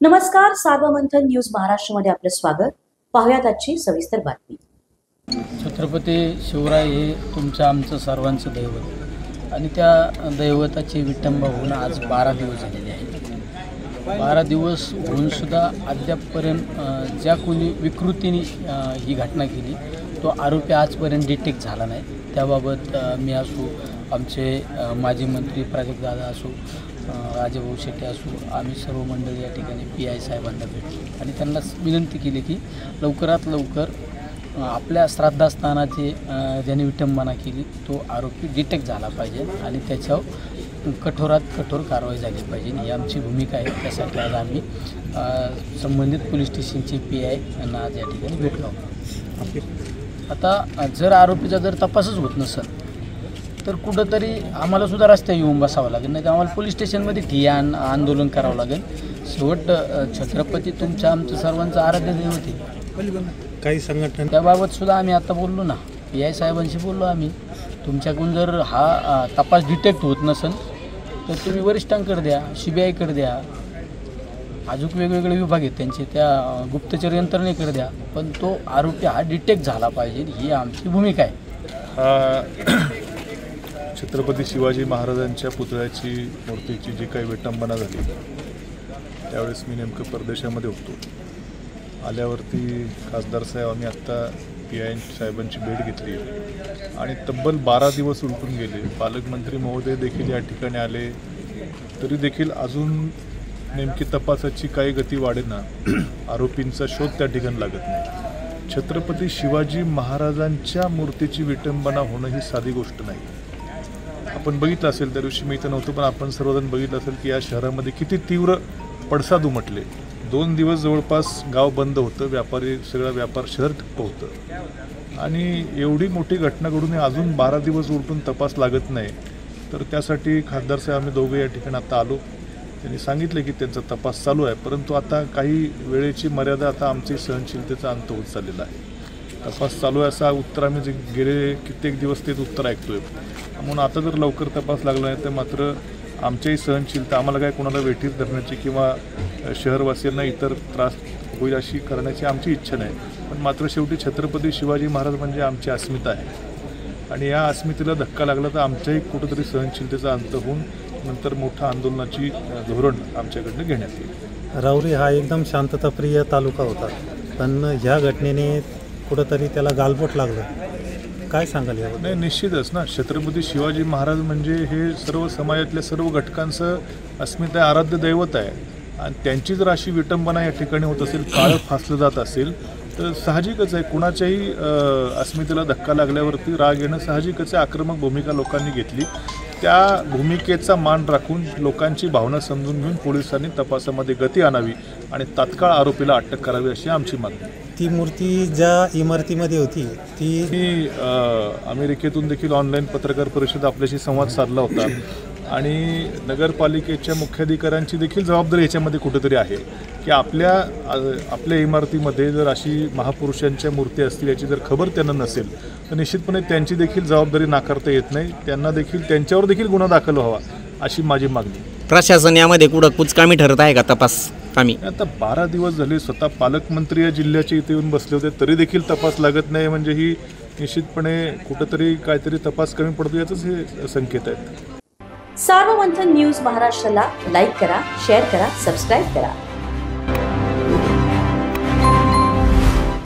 नमस्कार, सार्वमंथन न्यूज महाराष्ट्रमध्ये आपलं स्वागत. पाहुयात आजची सविस्तर बातमी. छत्रपती शिवराय हे तुमचं आमचं सर्वांचं दैवत आणि त्या दैवताची विटंबा होऊन आज 12 दिवस झालेले आहेत. 12 दिवस होऊनसुद्धा अद्यापपर्यंत ज्या कोणी विकृतीने ही घटना केली तो आरोपी आजपर्यंत डिटेक्ट झाला नाही. त्याबाबत मी असो, आमचे माजी मंत्री प्राजक्तदादा असो, राजेभाऊ शेट्टी असो, आम्ही सर्व मंडळी या ठिकाणी PI साहेबांना भेटलो आणि त्यांना विनंती केली की लवकरात लवकर आपल्या श्राद्धास्थानाची ज्याने विटंबना केली तो आरोपी डिटेक्ट झाला पाहिजे आणि त्याच्यावर कठोरात कठोर कारवाई झाली पाहिजे. ही आमची भूमिका आहे. त्यासाठी आज आम्ही संबंधित पोलीस स्टेशनचे PI यांना आज या ठिकाणी भेटलो. आता जर आरोपीचा जर तपासच होत नसेल तर कुठंतरी आम्हालासुद्धा रस्त्यावर येऊन बसावं लागेल, नाही तर आम्हाला पोलीस स्टेशनमध्ये ठिय्या आंदोलन करावं लागेल. शेवट छत्रपती तुमच्या आमचं सर्वांचं आराध्य दैवत आहे. काही संघटना त्याबाबत सुद्धा आम्ही आता बोललो ना, PI साहेबांशी बोललो आम्ही. तुमच्याकडून जर हा तपास डिटेक्ट होत नसेल तर तुम्ही वरिष्ठांकडे द्या, CBIकडे द्या, अजून वेगवेगळे विभाग आहेत त्यांचे, त्या गुप्तचर यंत्रणेकडे द्या, पण तो आरोपी हा डिटेक्ट झाला पाहिजे, ही आमची भूमिका आहे. छत्रपती शिवाजी महाराजांच्या पुतळ्याची मूर्तीची जी काही विटंबना झाली त्यावेळेस मी नेमकं परदेशामध्ये होतो. आल्यावरती खासदार साहेब आम्ही आत्ता PI साहेबांची भेट घेतली आणि तब्बल 12 दिवस उलटून गेले. पालकमंत्री महोदय देखील या ठिकाणी आले तरी देखील अजून नेमकी तपासाची काही गती वाढेना. आरोपींचा शोध त्या ठिकाणी लागत नाही. छत्रपती शिवाजी महाराजांच्या मूर्तीची विटंबना होणं ही साधी गोष्ट नाही. आपण बघितलं असेल, त्या दिवशी मी इथं नव्हतो पण आपण सर्वजण बघितलं असेल की या शहरामध्ये किती तीव्र पडसाद उमटले. 2 दिवस जवळपास गाव बंद होतं, व्यापारी सगळं व्यापार शहर ठप्प होतं आणि एवढी मोठी घटना घडून अजून 12 दिवस उलटून तपास लागत नाही. तर त्यासाठी खासदार साहेब आम्ही दोघे या ठिकाणी आता आलो. त्यांनी सांगितले की त्यांचा तपास चालू आहे, परंतु आता काही वेळेची मर्यादा, आता आमची सहनशीलतेचा अंत होत चाललेला आहे. तपास चालू आहे असं उत्तर आम्ही जे गेले कित्येक दिवस तेच उत्तर ऐकतोय. म्हणून आता जर लवकर तपास लागला नाही तर मात्र आमच्याही सहनशीलता, आम्हाला काय कोणाला वेठीस धरण्याची किंवा शहरवासियांना इतर त्रास होईल अशी करण्याची आमची इच्छा नाही. पण मात्र शेवटी छत्रपती शिवाजी महाराज म्हणजे आमची अस्मिता आहे आणि या अस्मितेला धक्का लागला तर आमच्याही कुठंतरी सहनशीलतेचा अंत होऊन नंतर मोठं आंदोलनाची धोरण आमच्याकडनं घेण्यात येईल. राहुरी हा एकदम शांतताप्रिय तालुका होता, पण ह्या घटनेने कुठंतरी त्याला गालबोट लागलं. काय सांगाल यावर? नाही, निश्चितच ना. छत्रपती शिवाजी महाराज म्हणजे हे सर्व समाजातल्या सर्व घटकांचं अस्मिता, आराध्य दैवत आहे आणि त्यांची जर अशी विटंबना या ठिकाणी होत असेल, काळं फासलं जात असेल तर साहजिकच आहे कुणाच्याही अस्मितेला धक्का लागल्यावरती राग येणं साहजिकच आहे. आक्रमक भूमिका लोकांनी घेतली, त्या भूमिकेचा मान राखून लोकांची भावना समजून घेऊन पोलिसांनी तपासामध्ये गती आणावी आणि तात्काळ आरोपीला अटक करावी अशी आमची मागणी. ती मूर्ती ज्या इमारतीमध्ये होती ती अमेरिकेतून देखील ऑनलाईन पत्रकार परिषद आपल्याशी संवाद साधला होता आणि नगरपालिकेच्या मुख्याधिकाऱ्यांची देखील जबाबदारी याच्यामध्ये कुठेतरी आहे की आपल्या इमारतीमध्ये जर अशी महापुरुषांच्या मूर्ती असतील याची जर खबर त्यांना नसेल तर निश्चितपणे त्यांची देखील जबाबदारी नाकारता येत नाही. त्यांना देखील त्यांच्यावर देखील गुन्हा दाखल व्हावा अशी माझी मागणी. प्रशासन यामध्ये कुठं कुचकामी ठरत आहे का तपास कामी? आता 12 दिवस झाले, स्वतः पालकमंत्री या जिल्ह्याचे इथे येऊन बसले होते तरी देखील तपास लागत नाही म्हणजे ही निश्चितपणे कुठंतरी काहीतरी तपास कमी पडतो याचंच हे संकेत आहेत. सार्वमंथन न्यूज महाराष्ट्राला लाईक करा, शेअर करा, सबस्क्राईब करा.